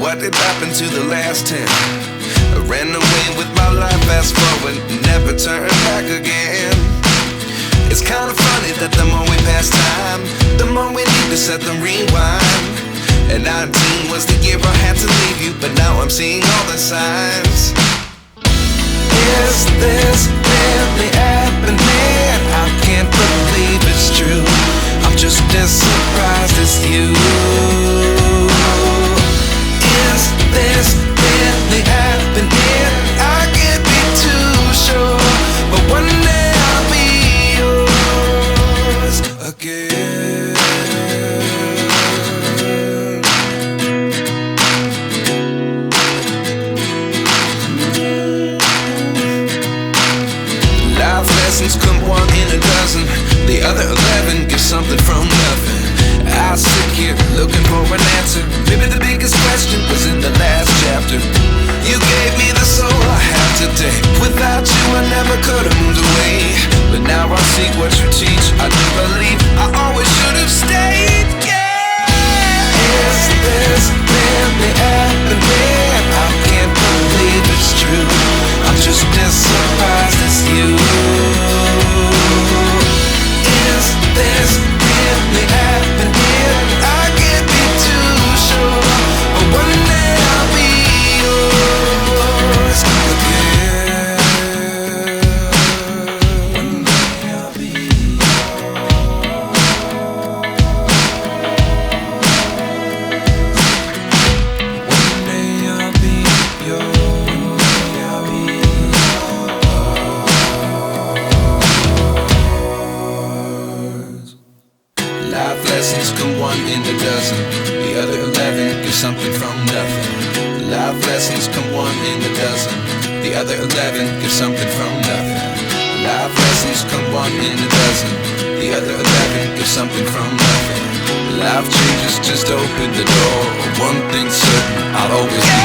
what did happen to the last 10? I ran away with my life, fast forward, never turn back again. It's kind of funny that the more we pass time, the more we need to set them rewind. And 19 was the year I had to leave you, but now I'm seeing all the signs. Is this really happening? I can't believe it's true. I'm just as surprised as you. Is this really happening? I can't be too sure, but one day I'll be yours again. Life lessons come one in a dozen. The other 11 get something from nothing. I sit here looking for an answer. Maybe the biggest question was in the last chapter. You gave me the soul I have today. Without you I never could have moved away. But now I see what you teach. I do believe I always should have stayed. Yeah. Is this really happening? I can't believe it's true. I'm just as surprised as you. Is this really happening? I can't be too sure, but one day I'll be yours again. One day I'll be yours. One day I'll be yours. One day I'll be yours. Life lessons come one in a dozen. The other 11 give something from nothing. Life lessons come one in a dozen. The other 11 give something from nothing. Life lessons come one in a dozen. The other 11 give something from nothing. Life changes just open the door. One thing's certain, I'll always be